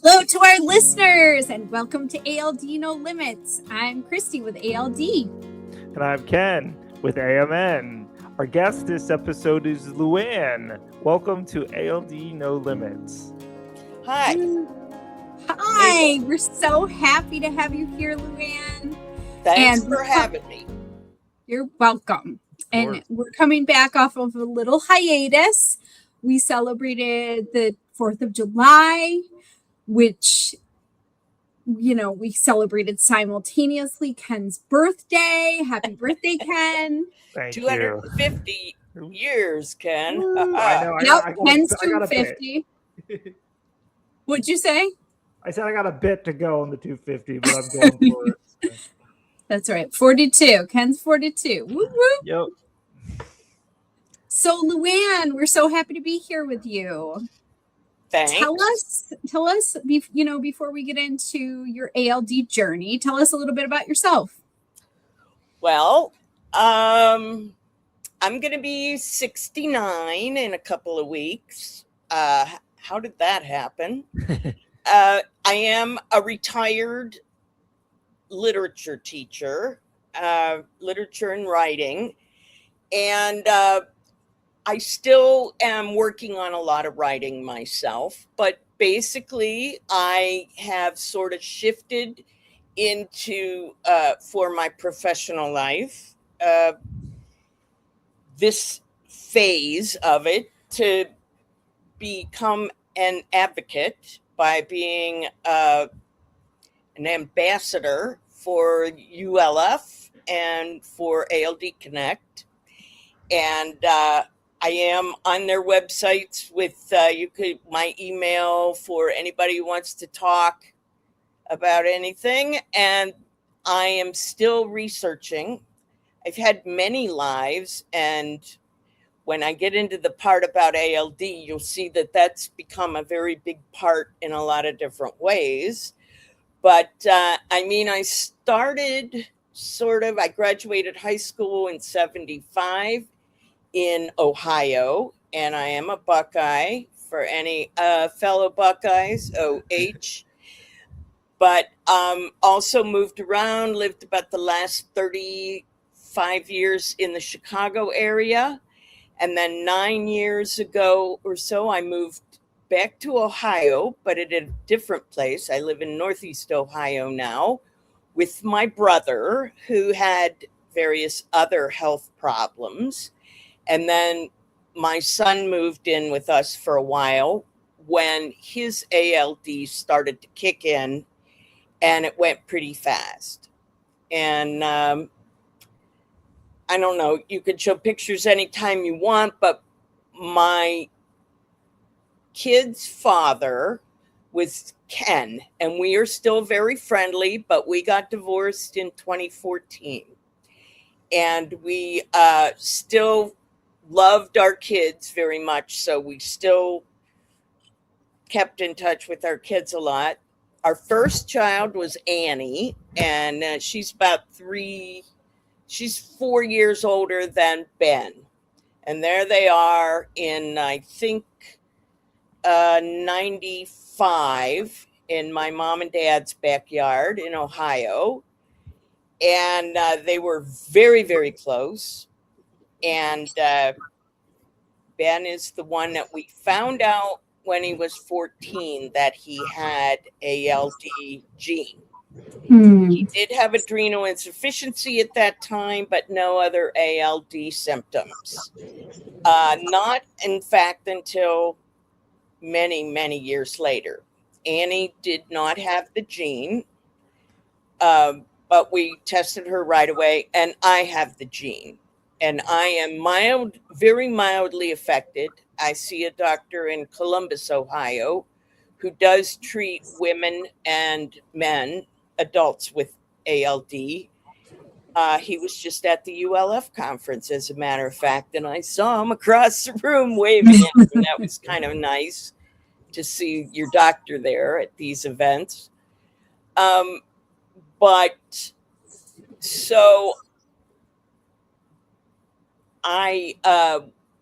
Hello to our listeners and welcome to ALD No Limits. I'm Christy with ALD. And I'm Ken with AMN. Our guest this episode is Luann. Welcome to ALD No Limits. Hi. Hi, we're so happy to have you here, Luann. Thanks for having me. You're welcome. And we're coming back off of a little hiatus. We celebrated the 4th of July, which, we celebrated simultaneously Ken's birthday. Happy birthday, Ken. Thank 250 years, Ken. I know. Yep, Ken's 250. What'd you say? I said I got a bit to go on the 250, but I'm going for it. That's right. 42. Ken's 42. Woo woo. Yep. So, Luann, we're so happy to be here with you. Thanks. Tell us, before we get into your ALD journey, tell us a little bit about yourself. Well, I'm going to be 69 in a couple of weeks. How did that happen? I am a retired literature teacher, literature and writing, and I still am working on a lot of writing myself, but basically I have sort of shifted into, for my professional life, this phase of it to become an advocate by being an ambassador for ULF and for ALD Connect. And I am on their websites with my email for anybody who wants to talk about anything. And I am still researching. I've had many lives, and when I get into the part about ALD, you'll see that that's become a very big part in a lot of different ways. But I started I graduated high school in 75 in Ohio, and I am a Buckeye for any fellow Buckeyes, OH. But also moved around, lived about the last 35 years in the Chicago area. And then 9 years ago or so, I moved back to Ohio, but at a different place. I live in Northeast Ohio now with my brother, who had various other health problems. And then my son moved in with us for a while when his ALD started to kick in, and it went pretty fast. And I don't know, you could show pictures anytime you want, but my kid's father was Ken, and we are still very friendly, but we got divorced in 2014. And we still loved our kids very much, so we still kept in touch with our kids a lot. Our first child was Annie, and she's 4 years older than Ben. And there they are in, I think, 95 in my mom and dad's backyard in Ohio. And they were very, very close. And Ben is the one that we found out when he was 14 that he had ALD gene. He did have adrenal insufficiency at that time, but no other ALD symptoms. Not, in fact, until many, many years later. Annie did not have the gene, but we tested her right away, and I have the gene. And I am very mildly affected. I see a doctor in Columbus, Ohio, who does treat women and men, adults with ALD. He was just at the ULF conference, as a matter of fact, and I saw him across the room waving at him. That was kind of nice to see your doctor there at these events. So I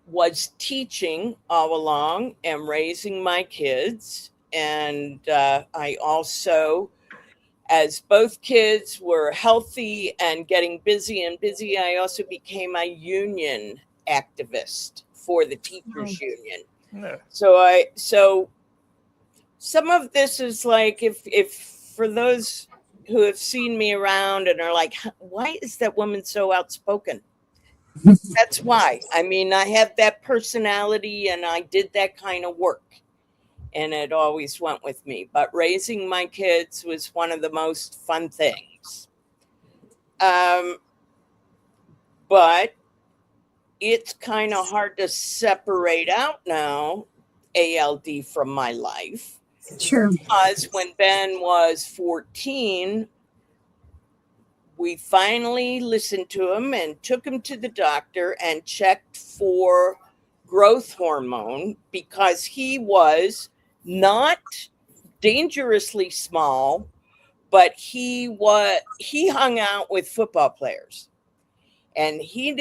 was teaching all along and raising my kids And I also, as both kids were healthy and getting busy and busy, I also became a union activist for the teachers union. Yeah. So some of this is like, if for those who have seen me around and are like, why is that woman so outspoken? That's why. I mean, I have that personality and I did that kind of work, and it always went with me. But raising my kids was one of the most fun things. But it's kind of hard to separate out now ALD from my life. Sure. Because when Ben was 14, we finally listened to him and took him to the doctor and checked for growth hormone, because he was not dangerously small, but he hung out with football players, and he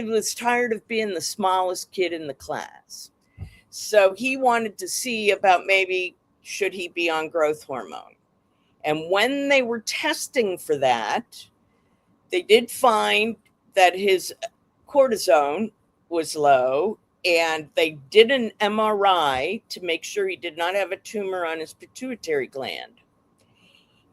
was tired of being the smallest kid in the class. So he wanted to see about maybe should he be on growth hormone. And when they were testing for that, they did find that his cortisone was low, and they did an MRI to make sure he did not have a tumor on his pituitary gland.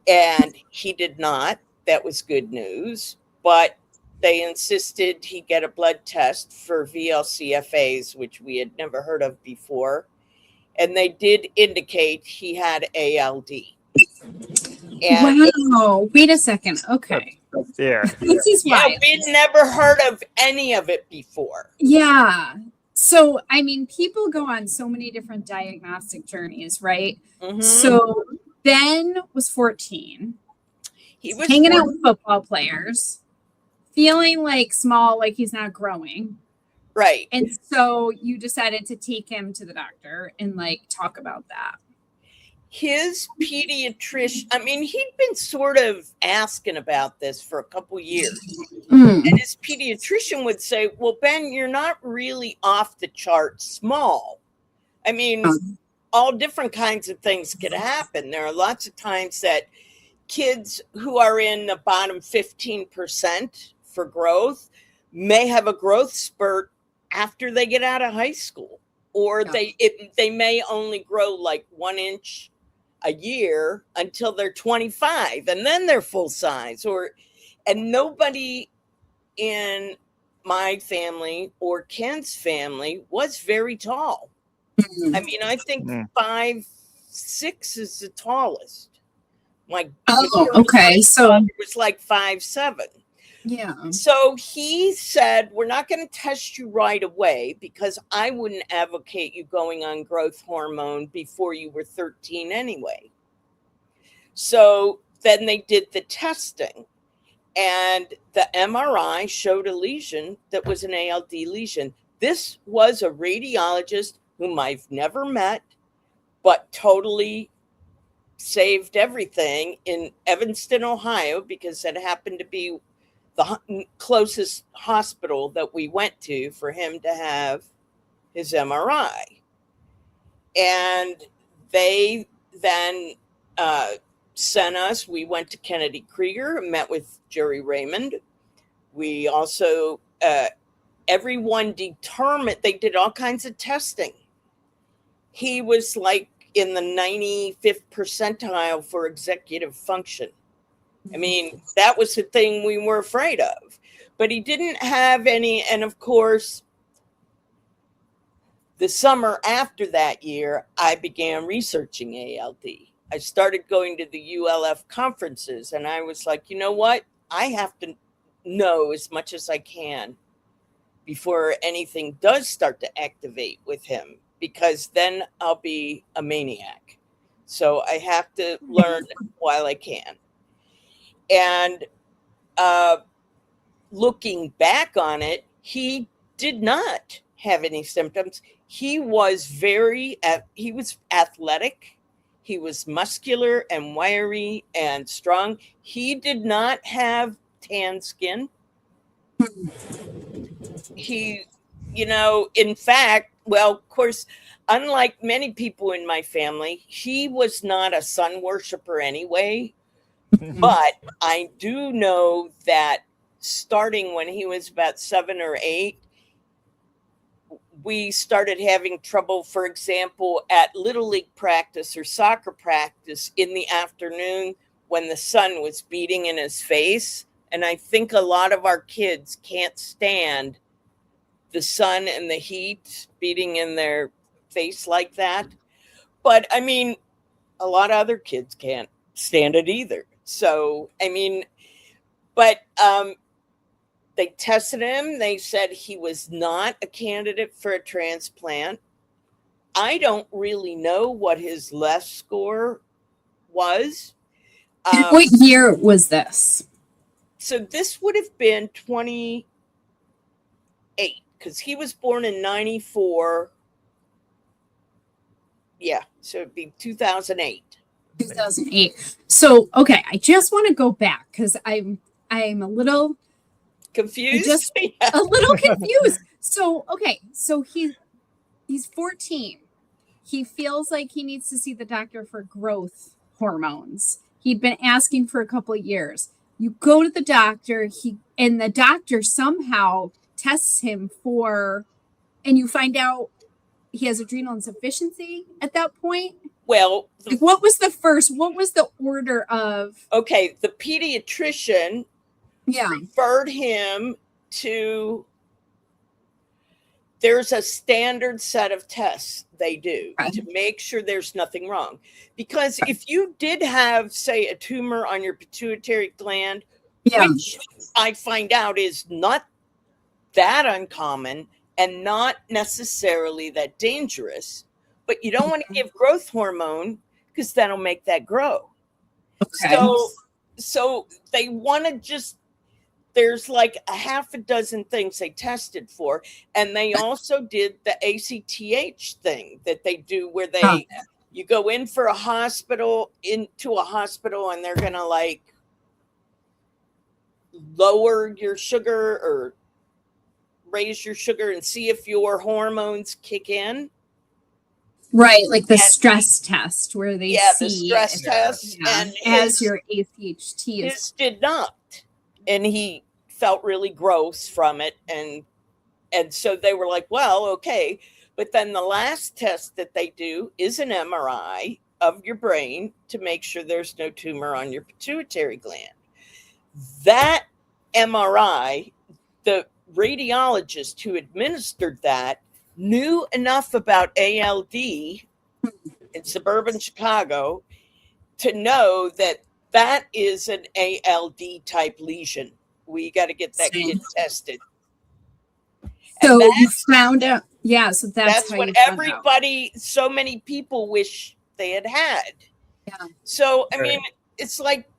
And he did not. That was good news. But they insisted he get a blood test for VLCFAs, which we had never heard of before. And they did indicate he had ALD. And wow. Wait a second. Okay. Yeah. This is why. We'd never heard of any of it before. Yeah. So, I mean, people go on so many different diagnostic journeys, right? Mm-hmm. So Ben was 14. He was hanging out with football players, feeling like small, like he's not growing. Right. And so you decided to take him to the doctor and like talk about that. His pediatrician, I mean, he'd been sort of asking about this for a couple years. And his pediatrician would say, well, Ben, you're not really off the chart small. I mean, all different kinds of things could happen. There are lots of times that kids who are in the bottom 15% for growth may have a growth spurt after they get out of high school, or they may only grow like 1 inch a year until they're 25, and then they're full size. And nobody in my family or Ken's family was very tall. I mean, I think 5'6" is the tallest. Okay. So it was like 5'7". Yeah. So he said, we're not going to test you right away, because I wouldn't advocate you going on growth hormone before you were 13 anyway. So then they did the testing, and the MRI showed a lesion that was an ALD lesion. This was a radiologist whom I've never met, but totally saved everything in Evanston, Ohio, because it happened to be the closest hospital that we went to for him to have his MRI. And they then sent us, we went to Kennedy Krieger, met with Jerry Raymond. We also, everyone determined, they did all kinds of testing. He was like in the 95th percentile for executive function. I mean, that was the thing we were afraid of. But he didn't have any. And of course, the summer after that year, I began researching ALD. I started going to the ULF conferences, and I was like, you know what? I have to know as much as I can before anything does start to activate with him, because then I'll be a maniac. So I have to learn while I can. And looking back on it, he did not have any symptoms. He was he was athletic. He was muscular and wiry and strong. He did not have tan skin. He in fact, well, of course, unlike many people in my family, he was not a sun worshiper anyway. But I do know that starting when he was about 7 or 8, we started having trouble, for example, at Little League practice or soccer practice in the afternoon when the sun was beating in his face. And I think a lot of our kids can't stand the sun and the heat beating in their face like that. But I mean, a lot of other kids can't stand it either. So, I mean, but they tested him. They said he was not a candidate for a transplant. I don't really know what his LES score was. And what year was this? So this would have been 28, because he was born in 94. Yeah, so it'd be 2008. 2008. So, okay, I just want to go back because I'm a little confused. Just a little confused. So, okay, so he's 14. He feels like he needs to see the doctor for growth hormones. He'd been asking for a couple of years. You go to the doctor, and the doctor somehow tests him for, and you find out he has adrenal insufficiency at that point. Well, what was the order of? Okay, the pediatrician Yeah. referred him to, there's a standard set of tests they do to make sure there's nothing wrong. Because if you did have, say, a tumor on your pituitary gland, which I find out is not that uncommon and not necessarily that dangerous, but you don't want to give growth hormone because that'll make that grow. Okay. So they want to just, there's like a half a dozen things they tested for. And they also did the ACTH thing that they do where you go into a hospital and they're going to like lower your sugar or raise your sugar and see if your hormones kick in. Right, like the stress test where they see the stress test, and as your ACTH his did not, and he felt really gross from it, and so they were like, well, okay, but then the last test that they do is an MRI of your brain to make sure there's no tumor on your pituitary gland. That MRI, the radiologist who administered that knew enough about ALD in suburban Chicago to know that is an ALD type lesion. We got to get that kid tested. So you found out, so that's what everybody, so many people wish they had. Yeah. So, I mean, it's like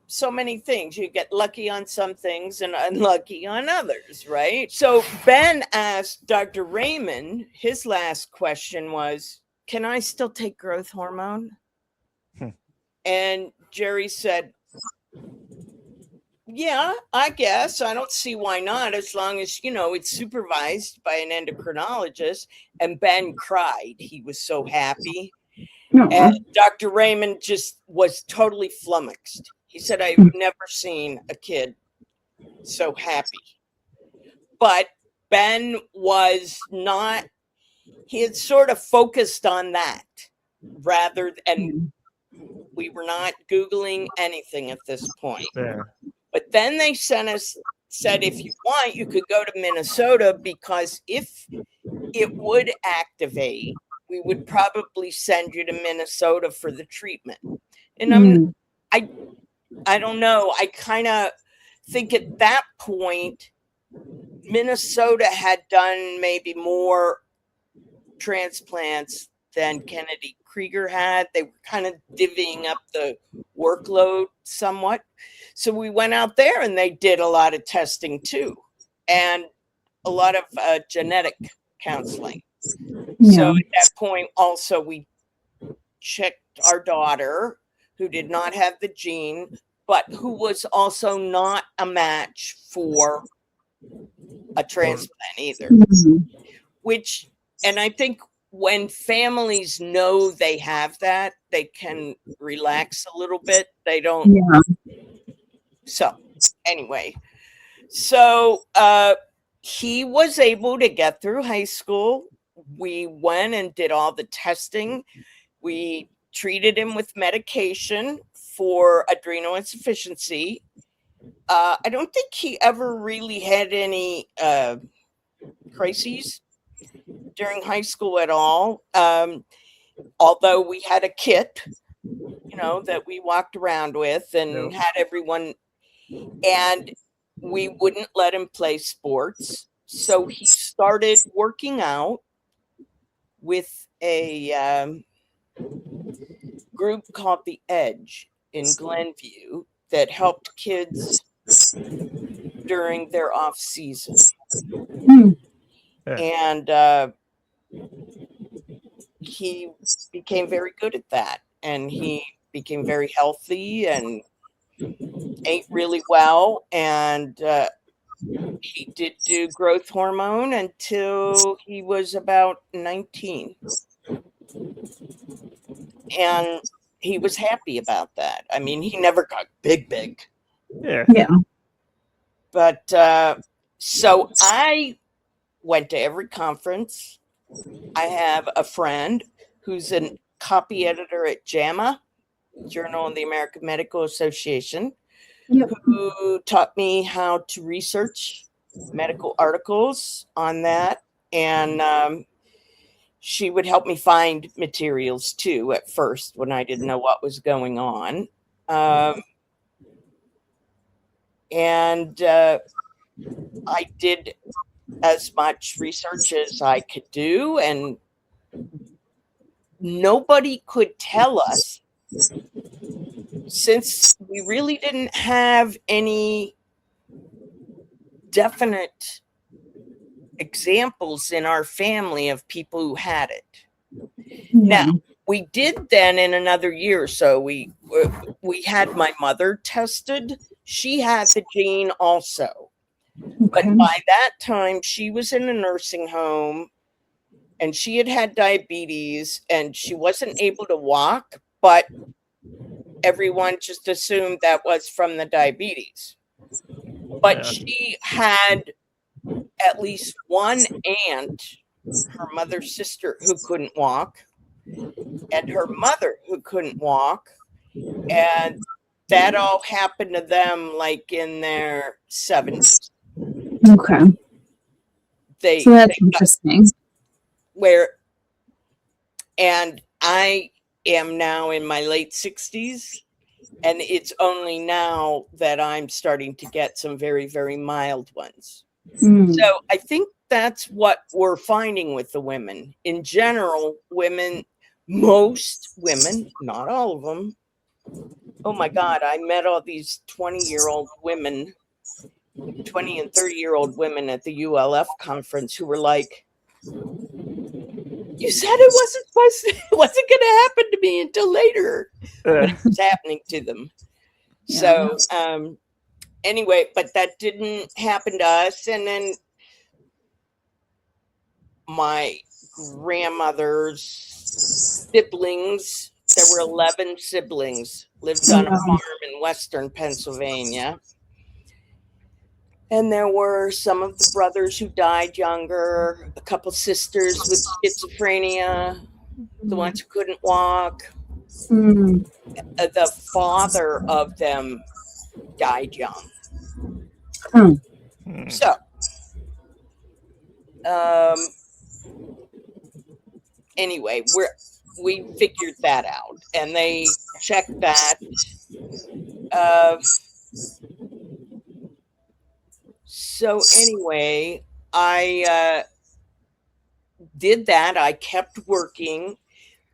so many things. You get lucky on some things and unlucky on others, right? So Ben asked Dr. Raymond, his last question was, can I still take growth hormone? And Jerry said, yeah, I guess. I don't see why not, as long as, it's supervised by an endocrinologist. And Ben cried. He was so happy. And Dr. Raymond just was totally flummoxed. He said, I've never seen a kid so happy. But Ben was not, he had sort of focused on that rather than, we were not Googling anything at this point. Yeah. But then they said, if you want, you could go to Minnesota, because if it would activate, we would probably send you to Minnesota for the treatment. And I don't know. I kind of think at that point, Minnesota had done maybe more transplants than Kennedy Krieger had. They were kind of divvying up the workload somewhat. So we went out there and they did a lot of testing too, and a lot of genetic counseling. Yeah. So at that point also we checked our daughter, who did not have the gene, but who was also not a match for a transplant either. and I think when families know they have that, they can relax a little bit. They don't. Yeah. So anyway, he was able to get through high school. We went and did all the testing. We treated him with medication for adrenal insufficiency. I don't think he ever really had any crises during high school at all. Although we had a kit, that we walked around with and had everyone, and we wouldn't let him play sports. So he started working out with a group called The Edge in Glenview that helped kids during their off season. And he became very good at that, and he became very healthy and ate really well, and he did do growth hormone until he was about 19, and he was happy about that. I mean, he never got big. Yeah. But so I went to every conference. I have a friend who's a copy editor at JAMA, Journal of the American Medical Association, who taught me how to research medical articles on that. And she would help me find materials too at first when I didn't know what was going on. And I did as much research as I could do, and nobody could tell us, since we really didn't have any definite examples in our family of people who had it. Now, we did then in another year or so, we had my mother tested. She had the gene also. But by that time, she was in a nursing home, and she had diabetes, and she wasn't able to walk, but everyone just assumed that was from the diabetes. But she had at least one aunt, her mother's sister, who couldn't walk, and her mother who couldn't walk. And that all happened to them like in their 70s. Okay. So that's interesting. And I am now in my late 60s, and it's only now that I'm starting to get some very, very mild ones. So I think that's what we're finding with the women. In general, most women, not all of them. Oh my God, I met all these 20-year-old women, 20 and 30-year-old women at the ULF conference who were like, you said it wasn't going to happen to me until later, but it was happening to them. So anyway, but that didn't happen to us. And then my grandmother's siblings, there were 11 siblings, lived on a farm in western Pennsylvania. And there were some of the brothers who died younger, a couple sisters with schizophrenia, the ones who couldn't walk. The father of them died young. So, anyway, we figured that out, and they checked that. So anyway, I did that. I kept working.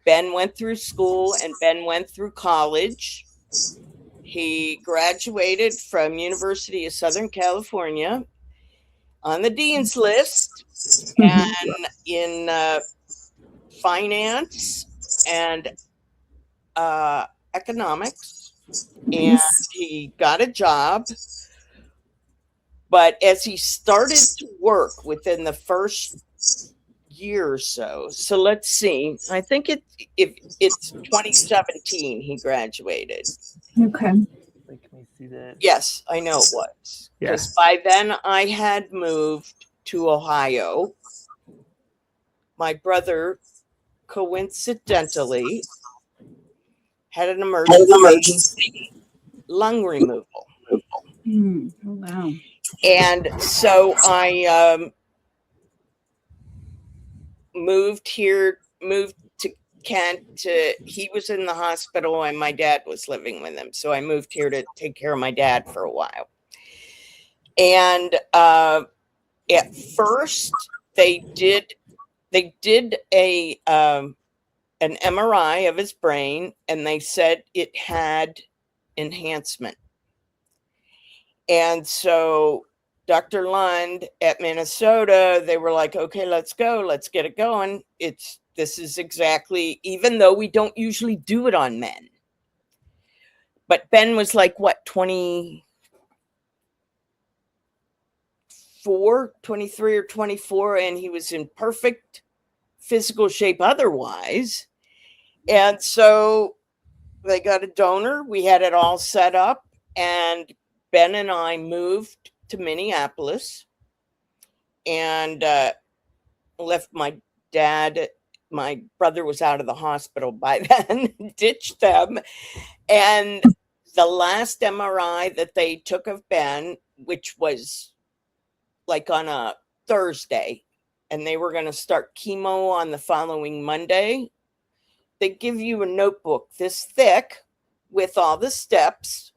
Ben went through school, and Ben went through college. He graduated from University of Southern California on the dean's list, and in finance and economics, and he got a job. But as he started to work, within the first year or so. So let's see. I think if it's 2017 he graduated. Okay. Wait, can we see that? Yes, I know it was. Because Yes. by then I had moved to Ohio. My brother coincidentally had an emergency lung removal. Oh, wow. And so I moved to Kent. He was in the hospital and my dad was living with him. So I moved here to take care of my dad for a while. And at first they did a an MRI of his brain, and they said it had enhancement. And so Dr. Lund at Minnesota, they were like, okay, let's go. Let's get it going. This is exactly, even though we don't usually do it on men. But Ben was like, what, 23 or 24, and he was in perfect physical shape otherwise. And so they got a donor. We had it all set up, and Ben and I moved to Minneapolis and left my dad. My brother was out of the hospital by then, ditched them. And the last MRI that they took of Ben, which was like on a Thursday, and they were going to start chemo on the following Monday, they give you a notebook this thick with all the steps.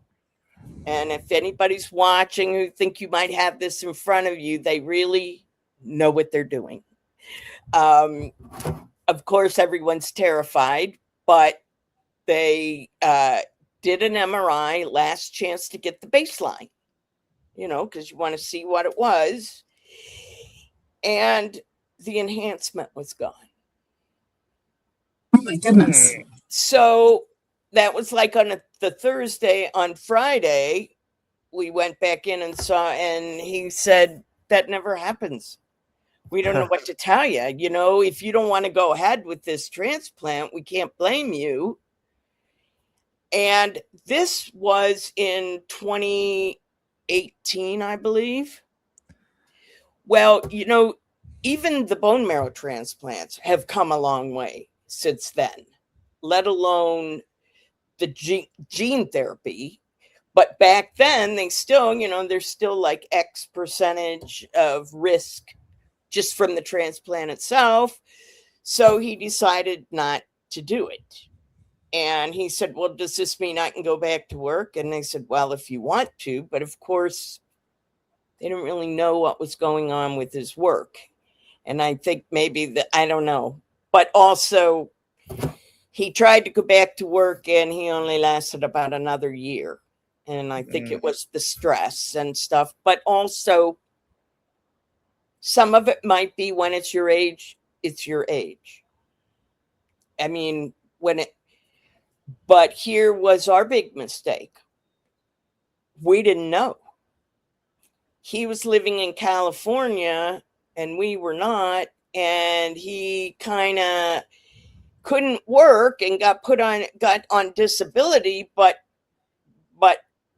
And if anybody's watching who think you might have this in front of you, they really know what they're doing. Of course, everyone's terrified, but they did an MRI, last chance to get the baseline, because you want to see what it was. And the enhancement was gone. Oh my goodness. So that was like on the Thursday. On Friday, we went back in and saw, and he said, that never happens. We don't know what to tell you. If you don't want to go ahead with this transplant, we can't blame you. And this was in 2018, I believe. Well, even the bone marrow transplants have come a long way since then, let alone the gene therapy. But back then, they still, there's still like X percentage of risk just from the transplant itself. So he decided not to do it. And he said, well, does this mean I can go back to work? And they said, well, if you want to. But of course, they didn't really know what was going on with his work. And I think maybe I don't know. But also, he tried to go back to work and he only lasted about another year. And I think it was the stress and stuff. But also, some of it might be when it's your age, it's your age. I mean, but here was our big mistake. We didn't know. He was living in California and we were not. And he kind of couldn't work and got on disability, but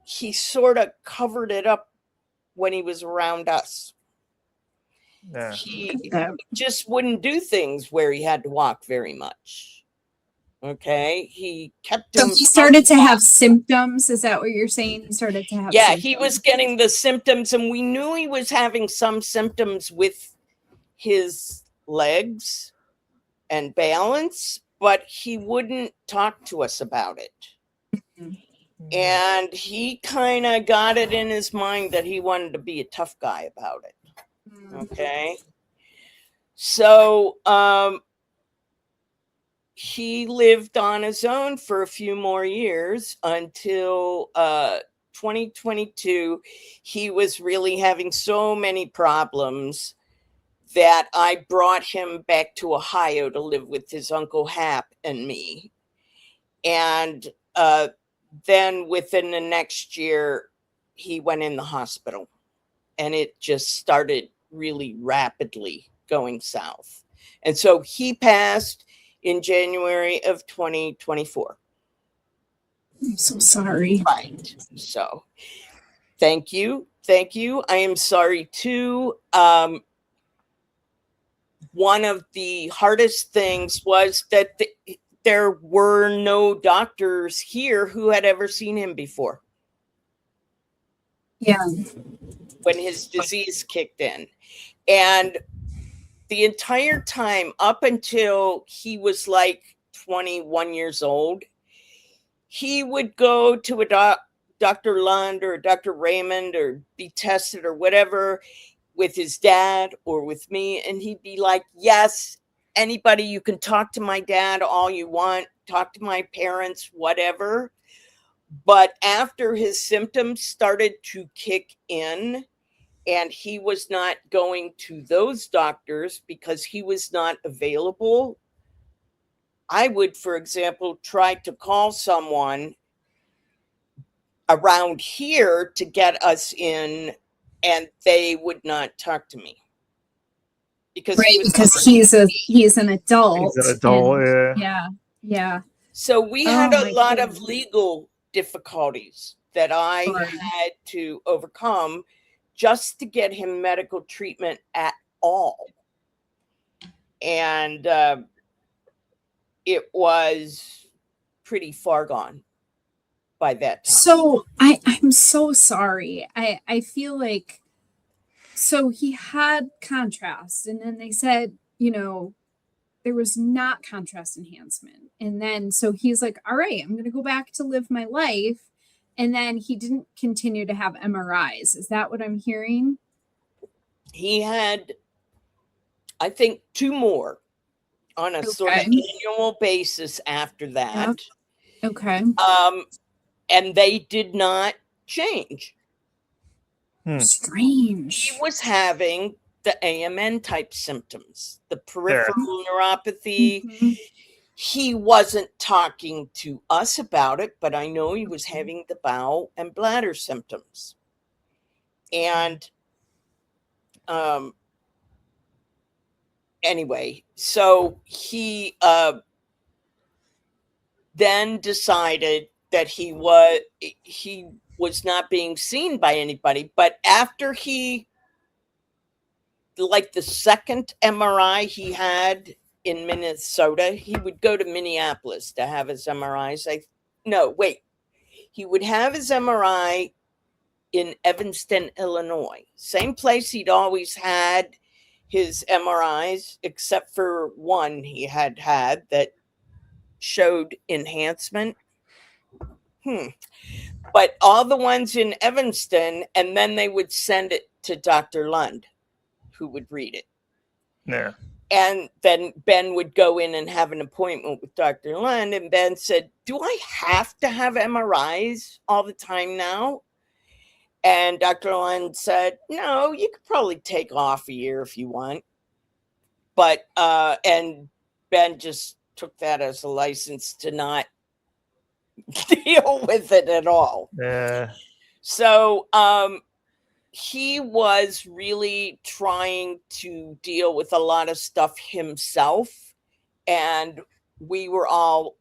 he sort of covered it up when he was around us. Yeah. He just wouldn't do things where he had to walk very much. Okay. He kept him. So he started to have symptoms. Is that what you're saying? He started to have symptoms. He was getting the symptoms, and we knew he was having some symptoms with his legs and balance, but he wouldn't talk to us about it. Mm-hmm. And he kind of got it in his mind that he wanted to be a tough guy about it. Okay. So he lived on his own for a few more years until 2022. He was really having so many problems that I brought him back to Ohio to live with his Uncle Hap and me. And then within the next year, he went in the hospital. And it just started really rapidly going south. And so he passed in January of 2024. I'm so sorry. Right. So thank you. Thank you. I am sorry too. One of the hardest things was that there were no doctors here who had ever seen him before. Yeah. When his disease kicked in. And the entire time up until he was like 21 years old, he would go to a Dr. Lund or Dr. Raymond or be tested or whatever with his dad or with me. And he'd be like, yes, anybody, you can talk to my dad all you want, talk to my parents, whatever. But after his symptoms started to kick in, and he was not going to those doctors because he was not available, I would, for example, try to call someone around here to get us in, and they would not talk to me. Because he's an adult. He's an adult, yeah. So we had a lot of legal difficulties that I had to overcome just to get him medical treatment at all. And it was pretty far gone by that time. So I'm so sorry. I feel like, so he had contrast, and then they said, there was not contrast enhancement. And then, so he's like, all right, I'm going to go back to live my life. And then he didn't continue to have MRIs. Is that what I'm hearing? He had, I think, 2 more on a sort of annual basis after that. Yep. Okay. And they did not change. Strange. He was having the AMN type symptoms, the peripheral neuropathy. Mm-hmm. He wasn't talking to us about it, but I know he was having the bowel and bladder symptoms. And anyway, so he then decided that he was not being seen by anybody. But after like the second MRI he had in Minnesota, he would go to Minneapolis to have his MRIs. He would have his MRI in Evanston, Illinois. Same place he'd always had his MRIs, except for one he had that showed enhancement. But all the ones in Evanston, and then they would send it to Dr. Lund, who would read it. Yeah. And then Ben would go in and have an appointment with Dr. Lund, and Ben said, do I have to have MRIs all the time now? And Dr. Lund said, no, you could probably take off a year if you want. But, and Ben just took that as a license to not deal with it at all. Yeah. So, he was really trying to deal with a lot of stuff himself, and we were all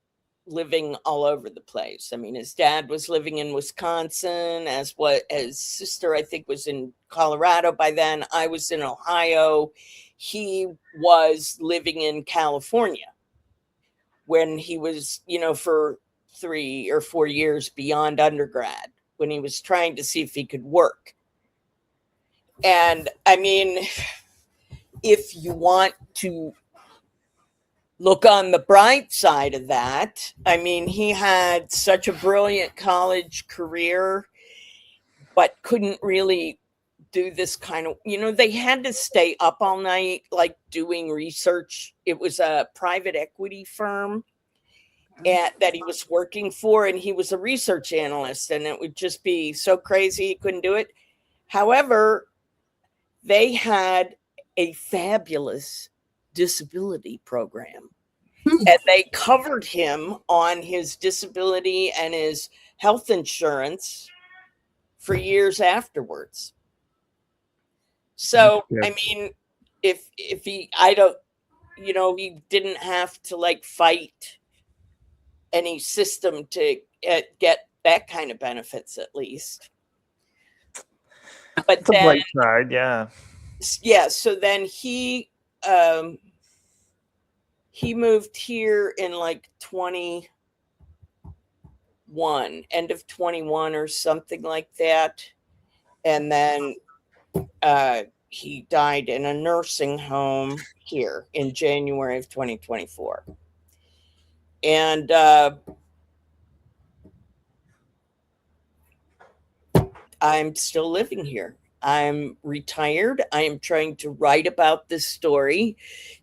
living all over the place. I mean, his dad was living in Wisconsin, as his sister, I think, was in Colorado by then. I was in Ohio. He was living in California when he was, for 3 or 4 years beyond undergrad, when he was trying to see if he could work. And I mean, if you want to look on the bright side of that, I mean, he had such a brilliant college career, but couldn't really do this kind of, they had to stay up all night, like doing research. It was a private equity firm that he was working for, and he was a research analyst, and it would just be so crazy he couldn't do it. However, they had a fabulous disability program, and they covered him on his disability and his health insurance for years afterwards. So, I mean, if he, he didn't have to like fight any system to get that kind of benefits, at least. But the bright side, yeah. So then he moved here in like 21, end of 21 or something like that. And then he died in a nursing home here in January of 2024. And I'm still living here. I'm retired. I am trying to write about this story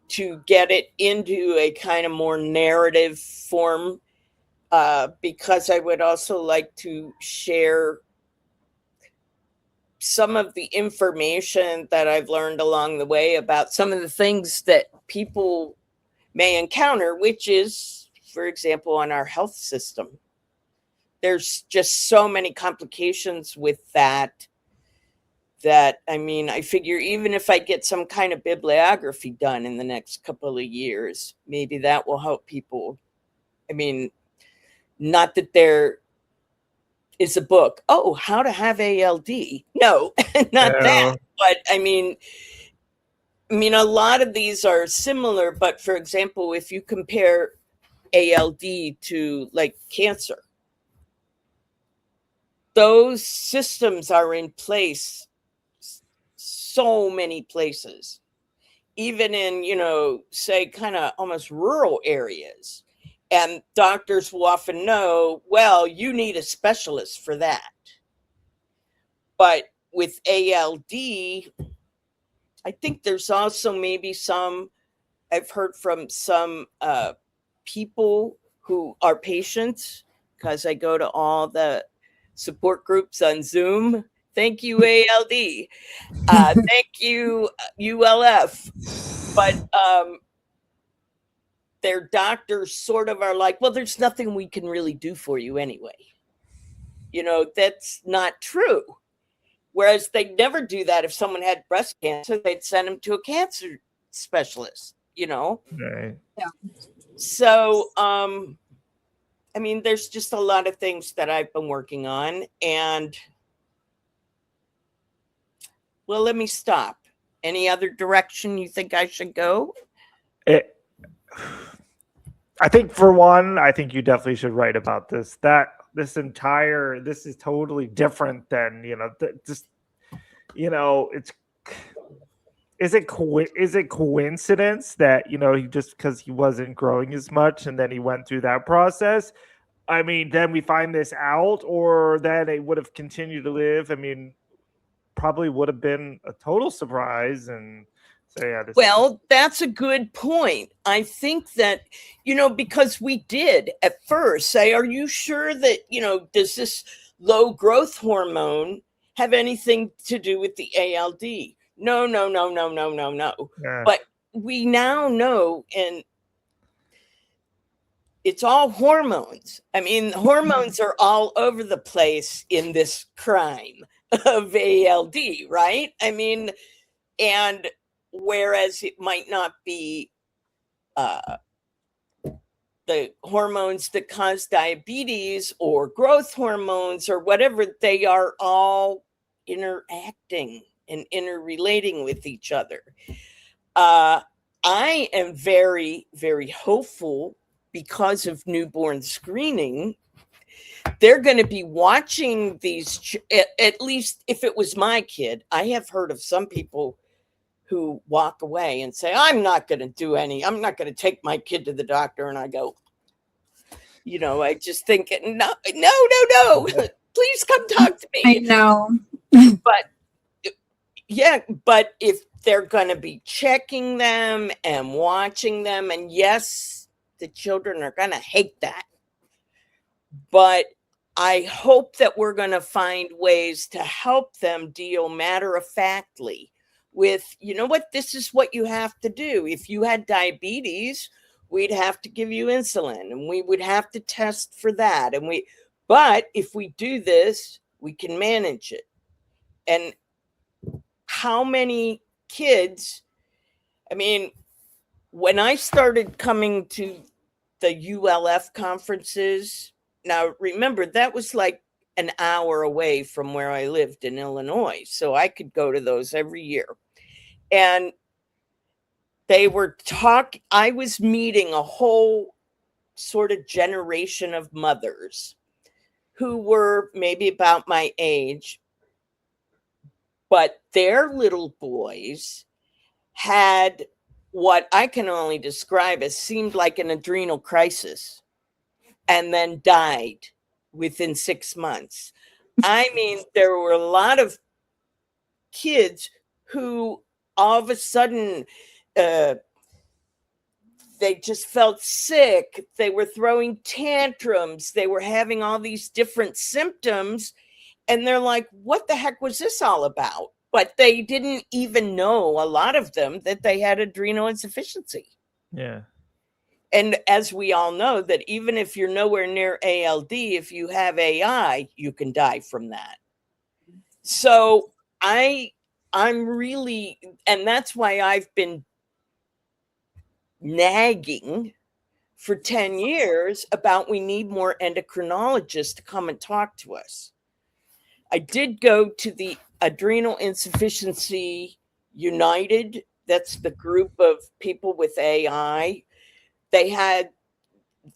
to get it into a kind of more narrative form, because I would also like to share some of the information that I've learned along the way about some of the things that people may encounter, which is, for example, on our health system. There's just so many complications with that I mean, I figure even if I get some kind of bibliography done in the next couple of years, maybe that will help people. I mean, not that there is a book, how to have ALD. No, not that. But I mean, a lot of these are similar, but for example, if you compare ALD to like cancer, those systems are in place so many places, even in, say kind of almost rural areas. And doctors will often know, well, you need a specialist for that. But with ALD, I think there's also maybe I've heard from some people who are patients, because I go to all the support groups on Zoom. Thank you, ALD. Thank you, ULF. But their doctors sort of are like, well, there's nothing we can really do for you anyway. That's not true. Whereas they'd never do that if someone had breast cancer. They'd send them to a cancer specialist, Right. Yeah. So, I mean, there's just a lot of things that I've been working on. And, well, let me stop. Any other direction you think I should go? I think for one, I think you definitely should write about this. This is totally different than, it's, is it coincidence that, he just, because he wasn't growing as much and then he went through that process? I mean, then we find this out, or that it would have continued to live. I mean, probably would have been a total surprise. And so, yeah. Well, that's a good point. I think that, because we did at first say, are you sure that, does this low growth hormone have anything to do with the ALD? No. Yeah. But we now know, and it's all hormones. I mean, hormones are all over the place in this crime of ALD, right? I mean, and whereas it might not be the hormones that cause diabetes or growth hormones or whatever, they are all interacting and interrelating with each other. I am very, very hopeful, because of newborn screening. They're going to be watching these, at least if it was my kid. I have heard of some people who walk away and say, I'm not going to take my kid to the doctor. And I go, I just think, no, please come talk to me. I know. But yeah, but if they're going to be checking them and watching them, and yes, the children are going to hate that. But I hope that we're going to find ways to help them deal matter-of-factly with, this is what you have to do. If you had diabetes, we'd have to give you insulin, and we would have to test for that. But if we do this, we can manage it. And how many kids, I mean, when I started coming to the ULF conferences, now remember that was like an hour away from where I lived in Illinois. So I could go to those every year. And I was meeting a whole sort of generation of mothers who were maybe about my age, but their little boys had what I can only describe as seemed like an adrenal crisis and then died within 6 months. I mean, there were a lot of kids who all of a sudden they just felt sick. They were throwing tantrums. They were having all these different symptoms. And they're like, what the heck was this all about? But they didn't even know, a lot of them, that they had adrenal insufficiency. Yeah. And as we all know, that even if you're nowhere near ALD, if you have AI, you can die from that. So I'm really, and that's why I've been nagging for 10 years about we need more endocrinologists to come and talk to us. I did go to the Adrenal Insufficiency United. That's the group of people with AI. They had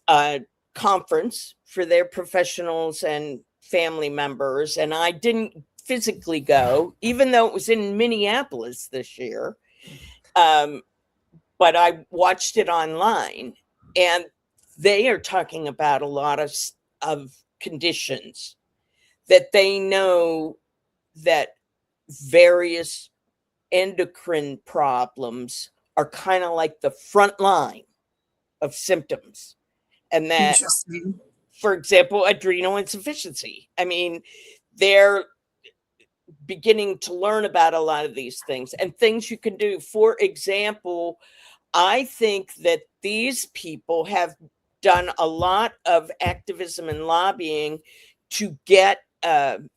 a conference for their professionals and family members, and I didn't physically go, even though it was in Minneapolis this year. But I watched it online, and they are talking about a lot of conditions that they know that various endocrine problems are kind of like the front line of symptoms. And that, for example, adrenal insufficiency. I mean, they're beginning to learn about a lot of these things and things you can do. For example, I think that these people have done a lot of activism and lobbying to get, and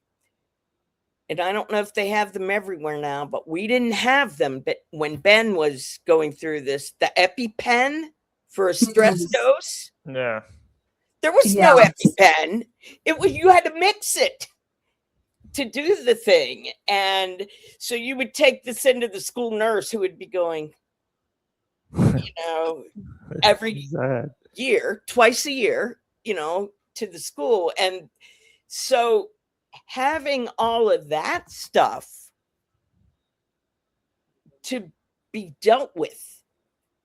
I don't know if they have them everywhere now, but we didn't have them. But when Ben was going through this, the EpiPen for a stress dose. Yeah. There was no EpiPen. It was, you had to mix it to do the thing. And so you would take this into the school nurse who would be going, you know, every year, twice a year, you know, to the school. And so having all of that stuff to be dealt with,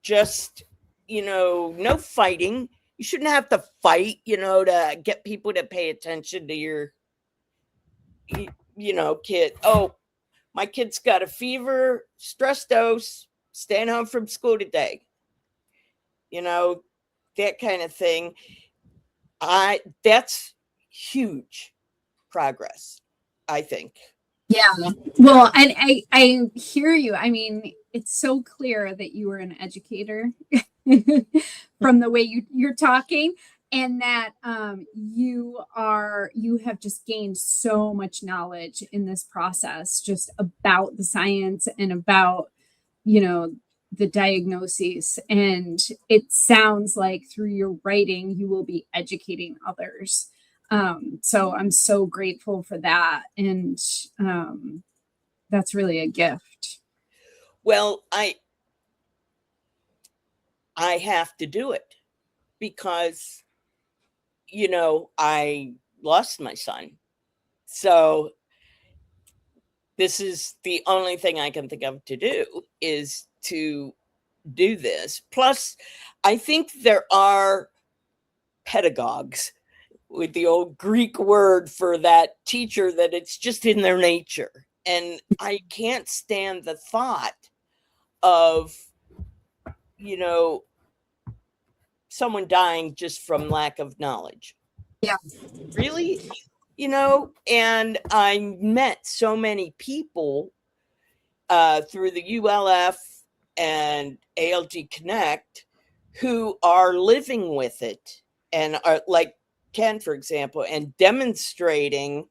just, you know, no fighting. You shouldn't have to fight, you know, to get people to pay attention to your, you know, kid. Oh, my kid's got a fever, stress dose, staying home from school today. You know, that kind of thing. That's huge progress, I think. Yeah. Well, and I hear you. I mean, it's so clear that you were an educator from the way you're talking, and that you have just gained so much knowledge in this process, just about the science and about, you know, the diagnoses. And it sounds like through your writing, you will be educating others. So I'm so grateful for that. And that's really a gift. Well, I have to do it because, you know, I lost my son. So this is the only thing I can think of to do, is to do this. Plus, I think there are pedagogues, with the old Greek word for that teacher, that it's just in their nature. And I can't stand the thought of, you know, someone dying just from lack of knowledge. Yeah. Really? You know, and I met so many people through the ULF and ALD Connect who are living with it, and are like Ken, for example, and demonstrating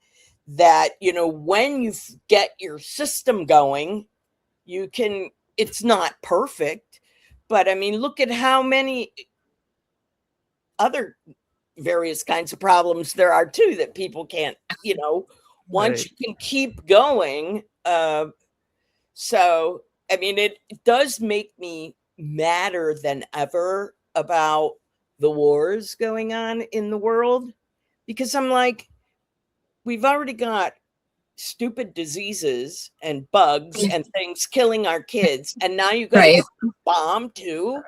that, you know, when you get your system going, you can, it's not perfect, But I mean, look at how many other various kinds of problems there are too that people can't, once you can keep going. So, I mean, it does make me madder than ever about the wars going on in the world, because I'm like, we've already got stupid diseases and bugs and things killing our kids, and now you got a bomb too.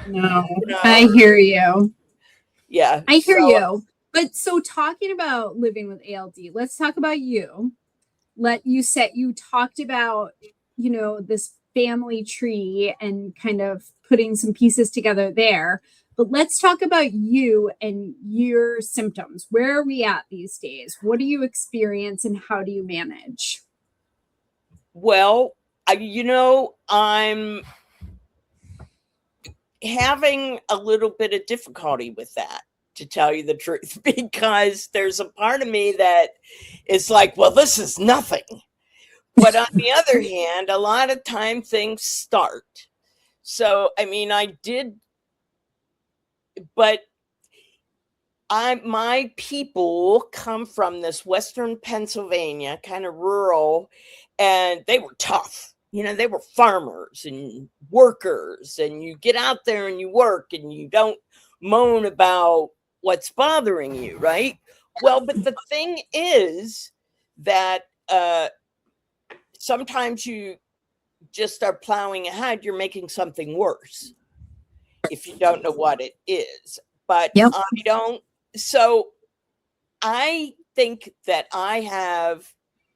No, I hear you. Yeah, I hear you. But so talking about living with ALD, let's talk about you. You talked about, this family tree and kind of putting some pieces together there. But let's talk about you and your symptoms. Where are we at these days? What do you experience and how do you manage? Well, I'm having a little bit of difficulty with that, to tell you the truth, because there's a part of me that is like, well, this is nothing. But on the other hand, a lot of time things start. So, I mean, but my people come from this Western Pennsylvania, kind of rural, and they were tough. They were farmers and workers, and you get out there and you work and you don't moan about what's bothering you, right? Well, but the thing is that sometimes you just are plowing ahead, you're making something worse if you don't know what it is. But Yep. I don't. So I think that I have,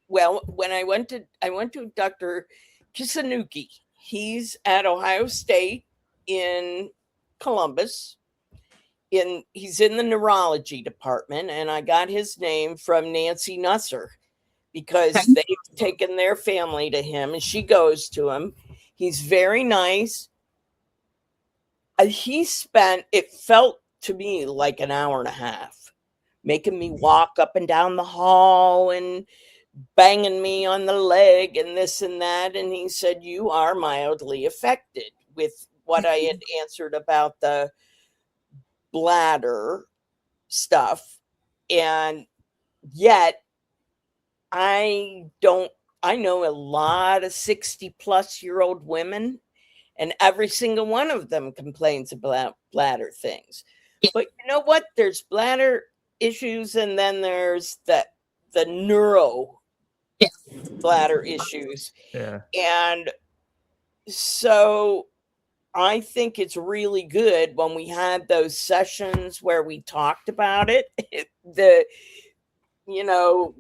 well, when I went to Dr. Kisanuki. He's at Ohio State in Columbus. He's in the neurology department, and I got his name from Nancy Nusser, because they've taken their family to him, and she goes to him. He's very nice. It felt to me like an hour and a half, making me walk up and down the hall and banging me on the leg and this and that. And he said, you are mildly affected, with what I had answered about the bladder stuff. And yet I know a lot of 60-plus-year-old women, and every single one of them complains about bladder things. But you know what? There's bladder issues, and then there's the neuro bladder issues. Yeah. And so I think it's really good when we had those sessions where we talked about it.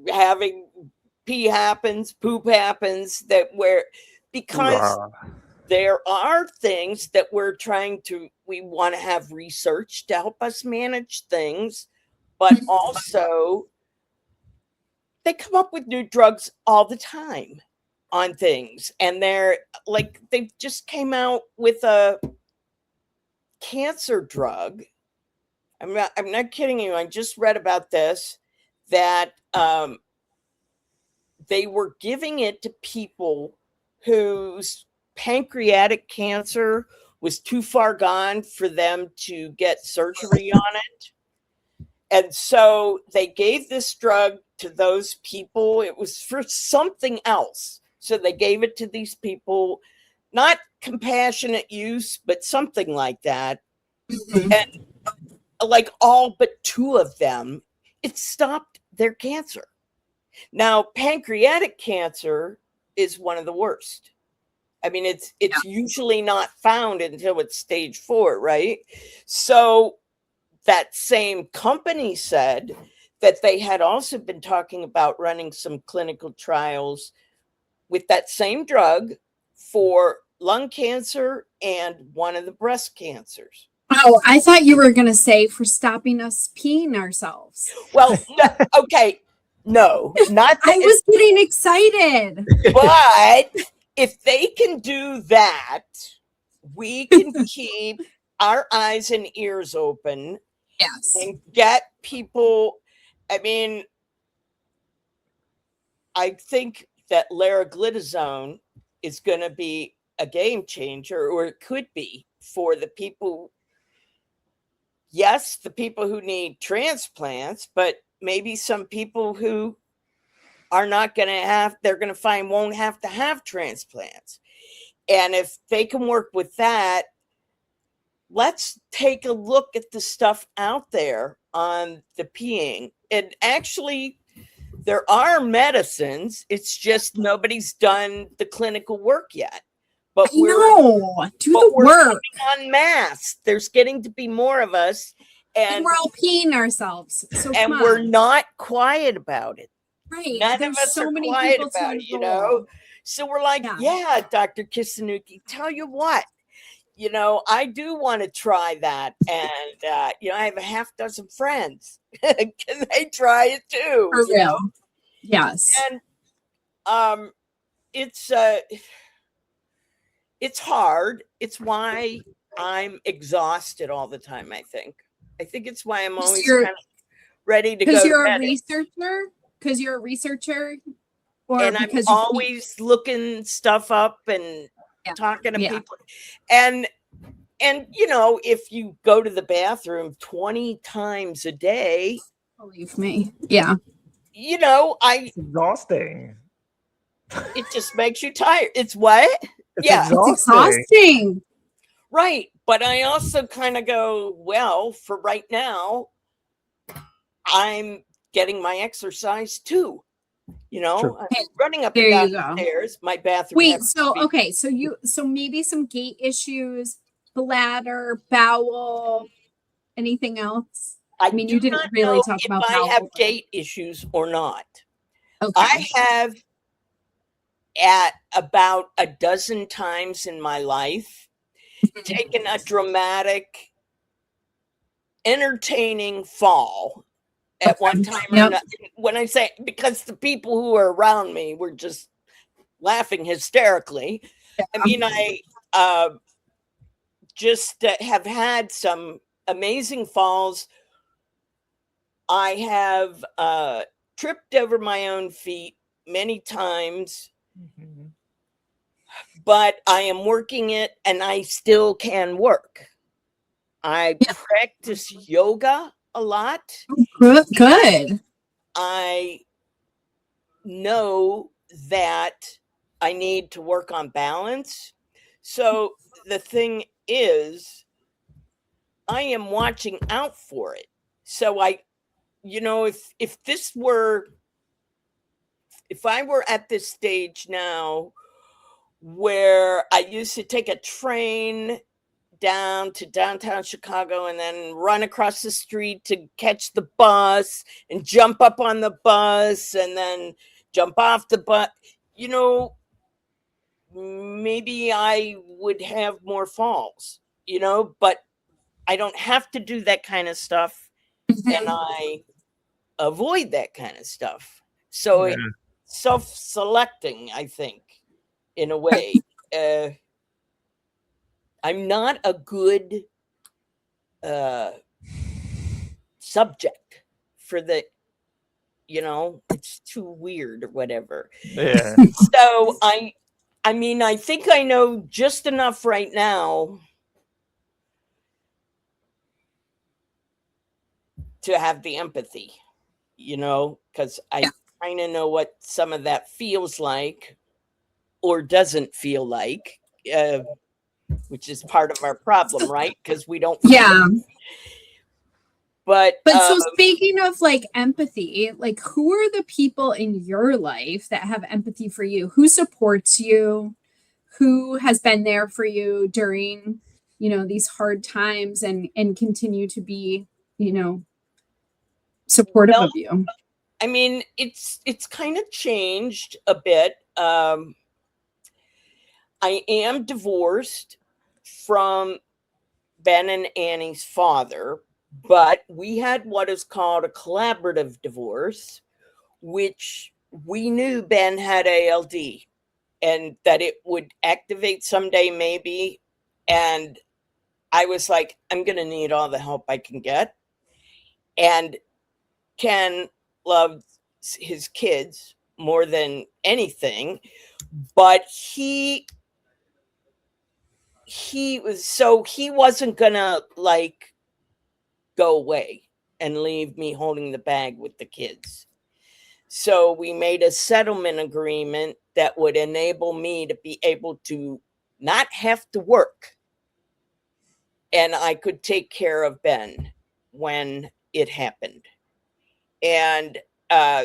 Having pee happens, poop happens, because there are things that we want to have research to help us manage things, but also they come up with new drugs all the time on things. And they just came out with a cancer drug. I'm not kidding you. I just read about this, that they were giving it to people whose pancreatic cancer was too far gone for them to get surgery on it. And so they gave this drug to those people. It was for something else. So they gave it to these people, not compassionate use, but something like that. Mm-hmm. And like all but 2 of them, it stopped their cancer. Now, pancreatic cancer is one of the worst. I mean, it's usually not found until it's stage 4, right? So that same company said that they had also been talking about running some clinical trials with that same drug for lung cancer and one of the breast cancers. Oh, I thought you were going to say for stopping us peeing ourselves. Well, no, okay. No, not that. I was getting excited. But if they can do that, we can keep our eyes and ears open. Yes. And get people. I mean, I think that laraglitazone is going to be a game changer, or it could be, for the people, yes, the people who need transplants, but maybe some people who are not going to have, they're going to find won't have to have transplants. And if they can work with that, let's take a look at the stuff out there on the peeing. And actually, there are medicines. It's just nobody's done the clinical work yet. But do the work en masse. There's getting to be more of us, and we're all peeing ourselves. So and we're not quiet about it. Right. None There's of us so are many quiet people about it, you know. So we're like, yeah, Dr. Kisanuki, tell you what, you know, I do want to try that, and you know, I have a half dozen friends. Can they try it too? For you real. Know? Yes. And it's hard. It's why I'm exhausted all the time. I think it's why I'm always kind of ready to go. Because you're a researcher. Because you're a researcher. Or and I'm always looking stuff up and talking to people. And you know, if you go to the bathroom 20 times a day, believe me, yeah, you know, it's exhausting. It just makes you tired. It's what? It's exhausting. Right. But I also kind of go, well, for right now, I'm getting my exercise too. You know, I'm running up and down the stairs. My bathroom. Wait, so maybe some gait issues, bladder, bowel, anything else? I mean, you didn't really talk about if I have gait issues or not. Okay. I have at about a dozen times in my life taken a dramatic, entertaining fall at one time or another. When I say, because the people who were around me were just laughing hysterically. I mean, I just have had some amazing falls. I have tripped over my own feet many times, but I am working it, and I still can work. I practice yoga a lot. Good. I know that I need to work on balance. So the thing is, I am watching out for it. So you know, if I were at this stage now where I used to take a train down to downtown Chicago and then run across the street to catch the bus and jump up on the bus and then jump off the bus, you know, maybe I would have more falls, you know, but I don't have to do that kind of stuff. And I avoid that kind of stuff. So it's self-selecting, I think, in a way. I'm not a good subject for the, you know, it's too weird or whatever. Yeah. So I mean, I think I know just enough right now to have the empathy, you know, because I kind of know what some of that feels like or doesn't feel like, which is part of our problem, right? Because we don't. But so speaking of like empathy, like who are the people in your life that have empathy for you? Who supports you? Who has been there for you during, you know, these hard times and continue to be, you know, supportive of you? I mean, it's kind of changed a bit. I am divorced from Ben and Annie's father, but we had what is called a collaborative divorce, which we knew Ben had ALD and that it would activate someday maybe. And I was like, I'm going to need all the help I can get. And Ken loved his kids more than anything, but he he wasn't gonna like go away and leave me holding the bag with the kids. So we made a settlement agreement that would enable me to be able to not have to work, and I could take care of Ben when it happened. And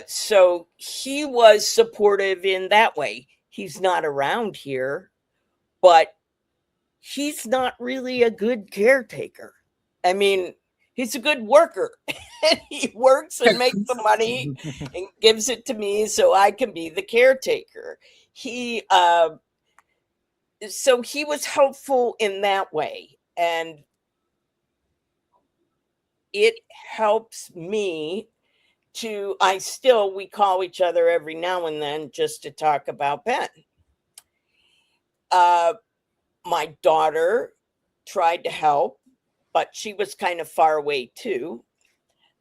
so he was supportive in that way. He's not around here, but he's not really a good caretaker. I mean, he's a good worker. He works and makes the money and gives it to me so I can be the caretaker. So he was helpful in that way. And it helps me we call each other every now and then just to talk about Ben. My daughter tried to help, but she was kind of far away too.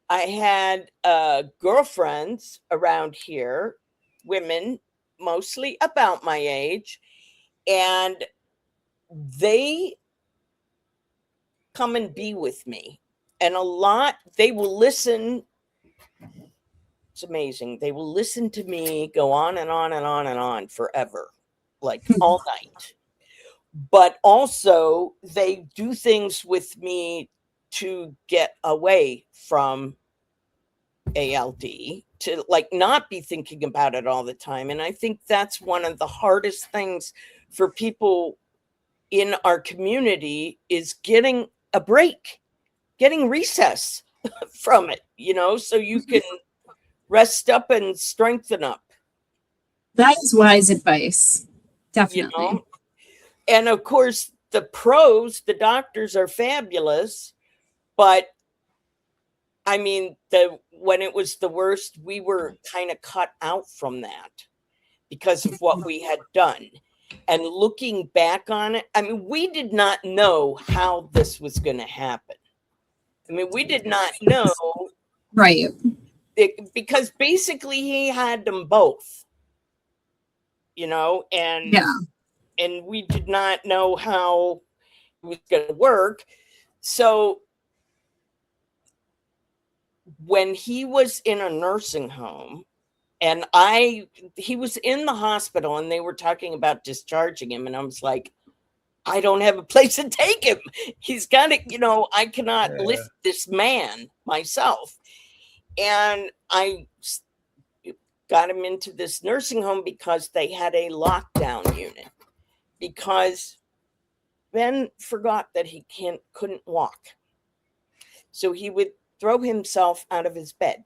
I had girlfriends around here, women, mostly about my age, and they come and be with me. And they will listen. It's amazing. They will listen to me go on and on and on and on forever, like all night. But also they do things with me to get away from ALD, to like not be thinking about it all the time. And I think that's one of the hardest things for people in our community is getting a break, getting recess from it, so you can rest up and strengthen up. That is wise advice. Definitely. And of course, the doctors are fabulous, but I mean, when it was the worst, we were kind of cut out from that because of what we had done. And looking back on it, I mean, we did not know how this was going to happen. I mean, we did not know. Right. Because basically he had them both, and and we did not know how it was going to work. So when he was in a nursing home and he was in the hospital and they were talking about discharging him, and I was like, I don't have a place to take him. He's got to, I cannot lift this man myself. And I got him into this nursing home because they had a lockdown unit, because Ben forgot that he couldn't walk. So he would throw himself out of his bed.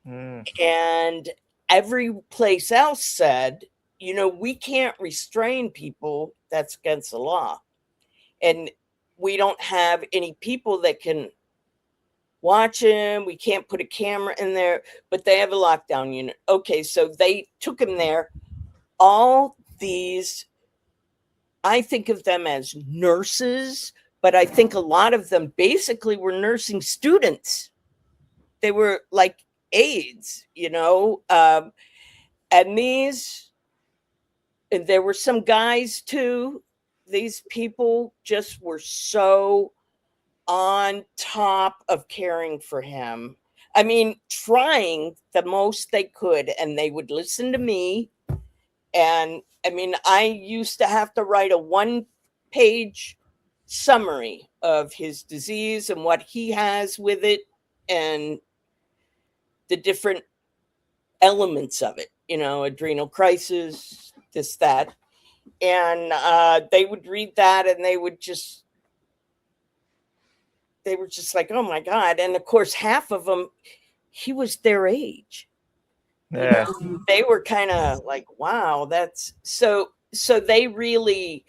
And every place else said, we can't restrain people. That's against the law. And we don't have any people that can watch him. We can't put a camera in there, but they have a lockdown unit. Okay, so they took him there. All these, I think of them as nurses, but I think a lot of them basically were nursing students. They were like aides, and there were some guys too. These people just were so on top of caring for him. I mean, trying the most they could, and they would listen to me. And I mean, I used to have to write a 1-page summary of his disease and what he has with it and the different elements of it, adrenal crisis, this, that. And they would read that and they were just like, oh my God. And of course, half of them, he was their age. Yeah. They were kind of like, wow, that's so they really,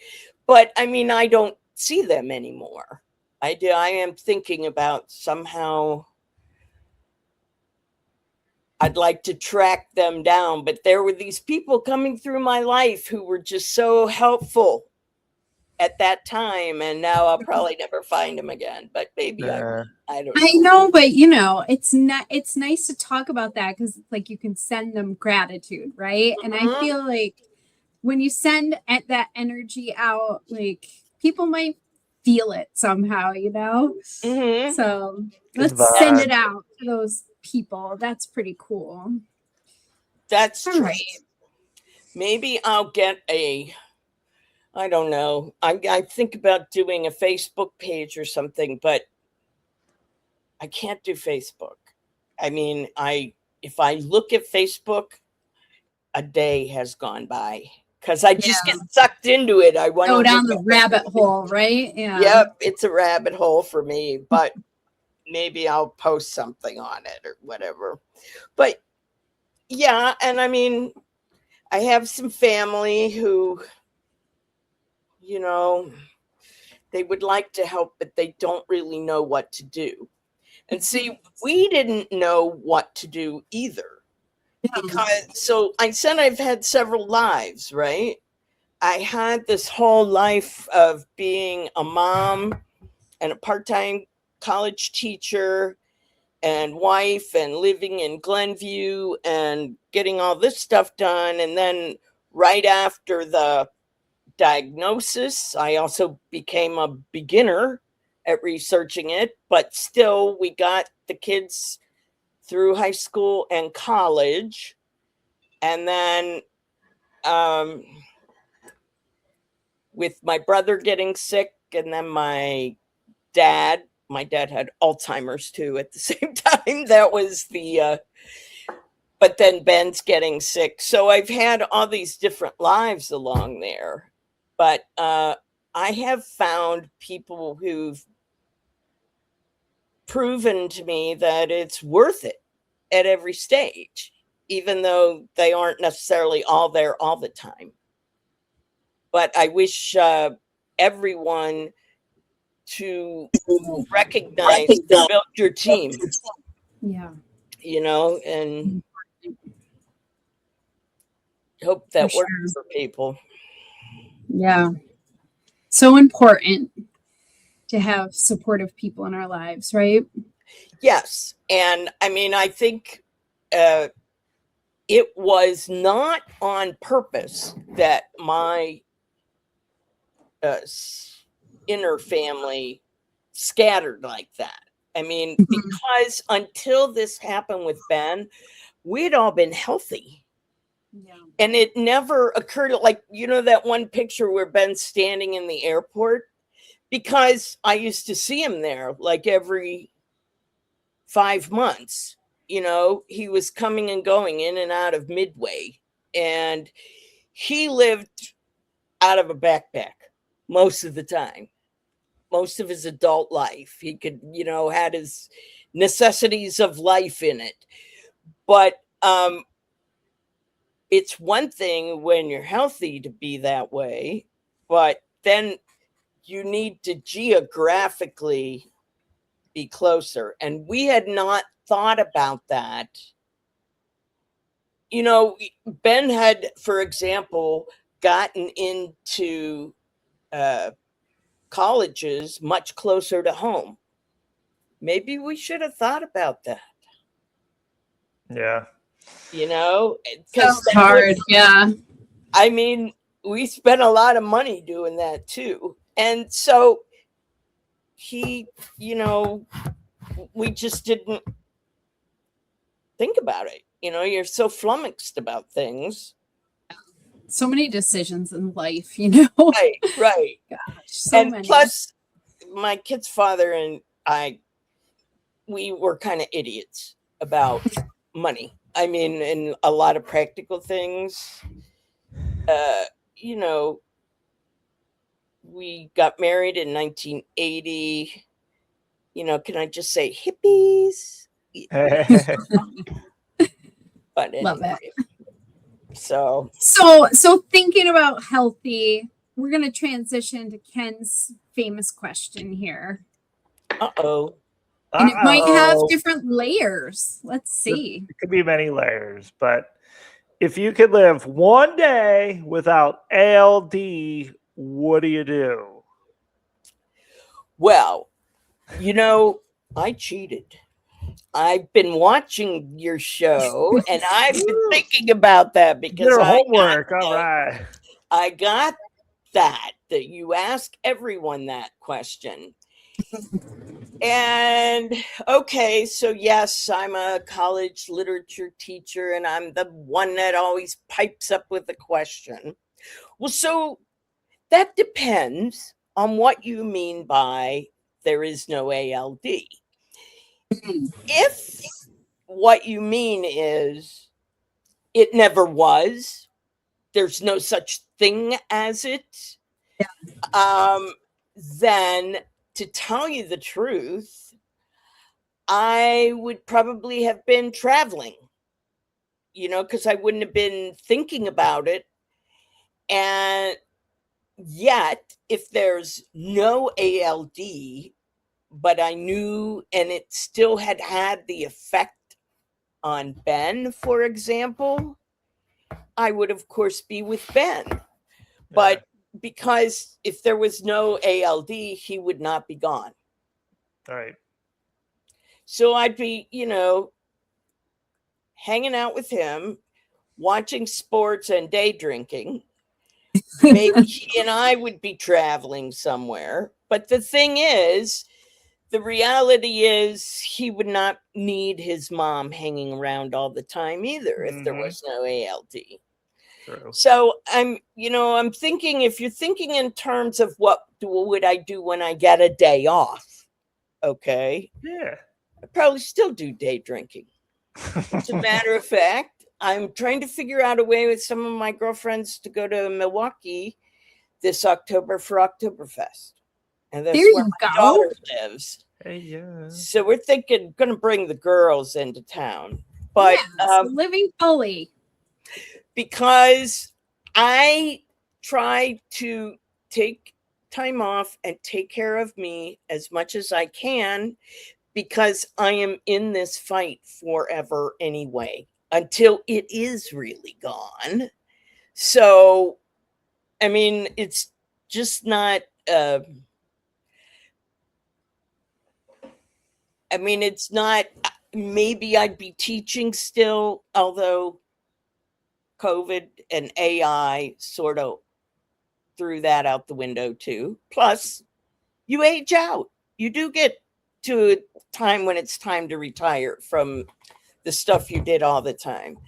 but I mean, I don't see them anymore. I am thinking about somehow I'd like to track them down, but there were these people coming through my life who were just so helpful at that time, and now I'll probably never find them again, but maybe I don't know. I know, but it's nice to talk about that because it's like you can send them gratitude, right? And I feel like when you send that energy out, like people might feel it somehow, Mm-hmm. So Good let's send vibe. it out to those people. That's pretty cool. That's All true. right. Maybe I'll get I don't know. I think about doing a Facebook page or something, but I can't do Facebook. I mean, if I look at Facebook, a day has gone by because I just get sucked into it. I want to Go down the rabbit hole, right? Yeah. Yep, it's a rabbit hole for me, but maybe I'll post something on it or whatever. But yeah, and I mean, I have some family who, they would like to help, but they don't really know what to do. And see, we didn't know what to do either. Because, so I said I've had several lives, right? I had this whole life of being a mom and a part-time college teacher and wife and living in Glenview and getting all this stuff done. And then right after the diagnosis, I also became a beginner at researching it, but still we got the kids through high school and college. And then with my brother getting sick, and then my dad had Alzheimer's too at the same time. That was but then Ben's getting sick. So I've had all these different lives along there. But I have found people who've proven to me that it's worth it at every stage, even though they aren't necessarily all there all the time. But I wish everyone to recognize to build your team. Yeah. And hope that works for people. Yeah. So important to have supportive people in our lives, right? Yes. And I mean, I think it was not on purpose that my inner family scattered like that. I mean, because until this happened with Ben, we'd all been healthy. Yeah. And it never occurred, like, that one picture where Ben's standing in the airport, because I used to see him there like every 5 months. He was coming and going in and out of Midway, and he lived out of a backpack most of the time, most of his adult life. He could, had his necessities of life in it. But it's one thing when you're healthy to be that way, but then you need to geographically be closer. And we had not thought about that. Ben had, for example, gotten into colleges much closer to home. Maybe we should have thought about that. Yeah. Because so hard. Yeah. I mean, we spent a lot of money doing that too. And so he, we just didn't think about it. You're so flummoxed about things. So many decisions in life, Right. Gosh, so and many. Plus, my kid's father and I, we were kind of idiots about money. I mean, in a lot of practical things. We got married in 1980. Can I just say hippies? But anyway, Love it. So thinking about healthy, we're going to transition to Ken's famous question here. Uh-oh. And it might have different layers. Let's see. It could be many layers, but if you could live one day without ALD, what do you do? Well, I cheated. I've been watching your show, and I've been thinking about that because Your homework. All right. I got that that you ask everyone that question. And okay, so yes, I'm a college literature teacher, and I'm the one that always pipes up with a question. Well, so that depends on what you mean by there is no ALD. If what you mean is it never was, there's no such thing as it, then to tell you the truth, I would probably have been traveling, because I wouldn't have been thinking about it. And yet, if there's no ALD, but I knew and it still had the effect on Ben, for example, I would, of course, be with Ben. But because if there was no ALD, he would not be gone. All right. So I'd be, hanging out with him, watching sports and day drinking. Maybe he and I would be traveling somewhere. But the thing is, the reality is he would not need his mom hanging around all the time either if there was no ALD. True. So I'm thinking, if you're thinking in terms of what would I do when I get a day off, okay? Yeah. I'd probably still do day drinking. As a matter of fact, I'm trying to figure out a way with some of my girlfriends to go to Milwaukee this October for Oktoberfest. And that's where my daughter lives. Hey, yeah. So we're thinking, going to bring the girls into town. But living fully. Because I try to take time off and take care of me as much as I can, because I am in this fight forever anyway, until it is really gone. So, I mean, it's just not, it's not, maybe I'd be teaching still, although COVID and AI sort of threw that out the window too. Plus, you age out. You do get to a time when it's time to retire from the stuff you did all the time.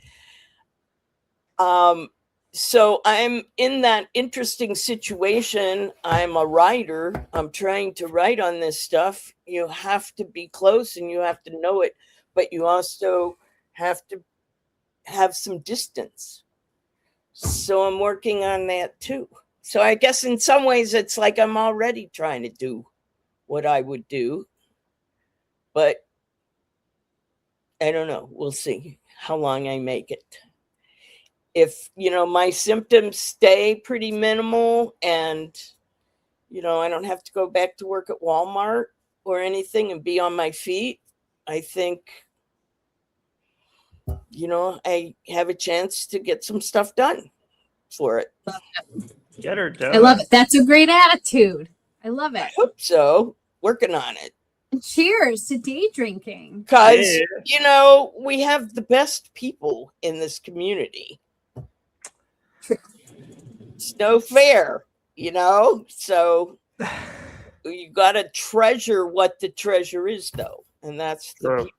So I'm in that interesting situation. I'm a writer. I'm trying to write on this stuff. You have to be close and you have to know it, but you also have to have some distance. So I'm working on that too. So I guess in some ways it's like I'm already trying to do what I would do, but I don't know. We'll see how long I make it. If, my symptoms stay pretty minimal and, I don't have to go back to work at Walmart or anything and be on my feet, I think, I have a chance to get some stuff done for it. Get her done. I love it. That's a great attitude. I love it. I hope so. Working on it. And cheers to day drinking. Because, we have the best people in this community. True. It's no fair, So you got to treasure what the treasure is, though. And that's the people.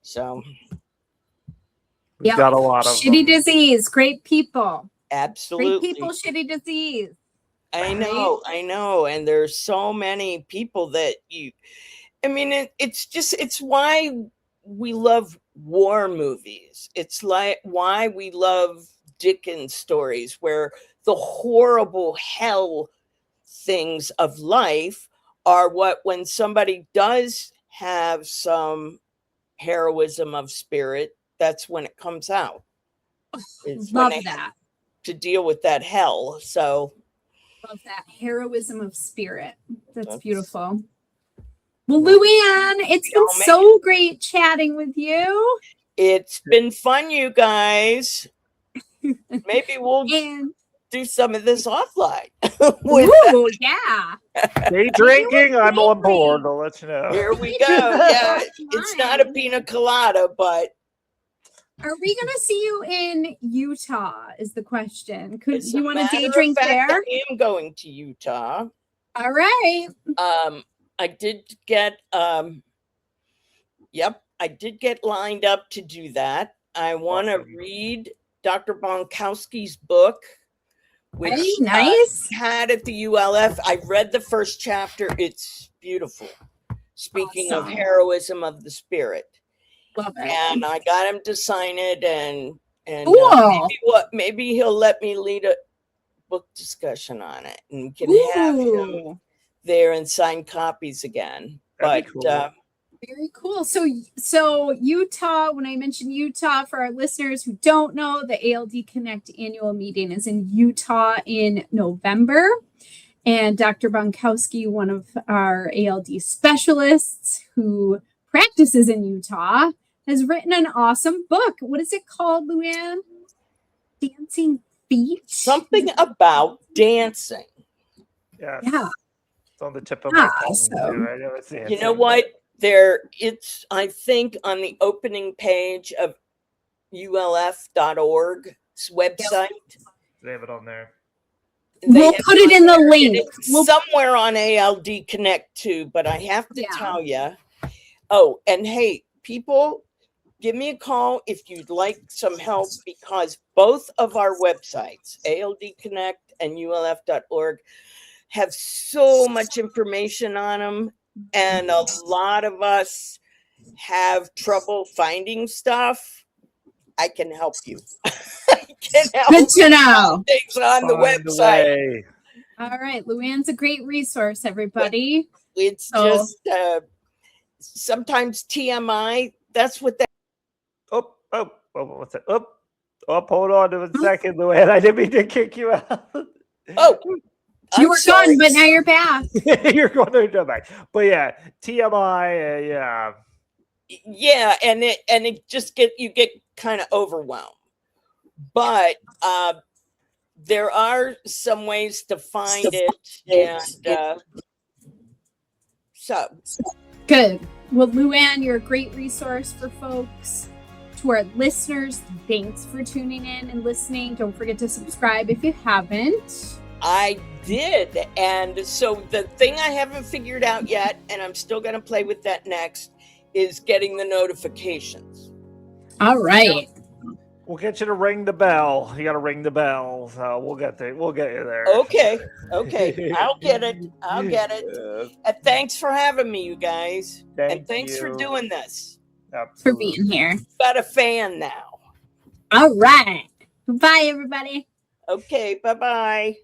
So. We've got a lot of shitty disease, great people. Absolutely. Great people, shitty disease. I know. And there's so many people that it's why we love war movies. It's like why we love Dickens stories, where the horrible hell things of life are what, when somebody does have some heroism of spirit, that's when it comes out. It's love that. To deal with that hell. So love that heroism of spirit. That's beautiful. Well, Luann, it's been so great chatting with you. It's been fun, you guys. Maybe we'll do some of this offline. Ooh, yeah. Day drinking, I'm on board. I'll let you know. Here we go. Yeah, it's not a pina colada, but Are we going to see you in Utah? Is the question. Could As you a want to day matter of drink fact, there? I am going to Utah. All right. I did get I did get lined up to do that. I want to read Dr. Bonkowski's book, which Hey, nice. had at the ULF. I read the first chapter. It's beautiful. Speaking of Awesome. heroism of the spirit. Love it. And I got him to sign it, and Cool. maybe he'll let me lead a book discussion on it, and we can have him there and sign copies again. That'd be cool. Very cool. So Utah, when I mentioned Utah, for our listeners who don't know, the ALD Connect annual meeting is in Utah in November. And Dr. Bonkowski, one of our ALD specialists who practices in Utah, has written an awesome book. What is it called, Luann? Dancing Feet? Something about dancing. Yeah. It's on the tip of my tongue too. I know it's dancing. You know what? It's, I think, on the opening page of ULF.org's website. They have it on there. We'll put it in the link. It's somewhere on ALD Connect too, but I have to tell you. Oh, and hey, people, give me a call if you'd like some help, because both of our websites, ALD Connect and ULF.org, have so much information on them. And a lot of us have trouble finding stuff. I can help you. Good to know. Things on the website. All right. Luann's a great resource, everybody. It's just sometimes TMI. That's what that. What's that? Hold on a second, Luann. I didn't mean to kick you out. You were gone, but now you're back. You're going to go back. But yeah, TMI, yeah, and it just you get kind of overwhelmed. But there are some ways to find it, and so good. Well, Luann, you're a great resource for folks. To our listeners, thanks for tuning in and listening. Don't forget to subscribe if you haven't. I did. And so the thing I haven't figured out yet, and I'm still going to play with that next, is getting the notifications. All right. We'll get you to ring the bell. You got to ring the bell. So we'll get there. We'll get you there. Okay. I'll get it. And thanks for having me, you guys. Thanks for doing this. Absolutely. For being here. Got a fan now. All right. Bye, everybody. Okay. Bye-bye.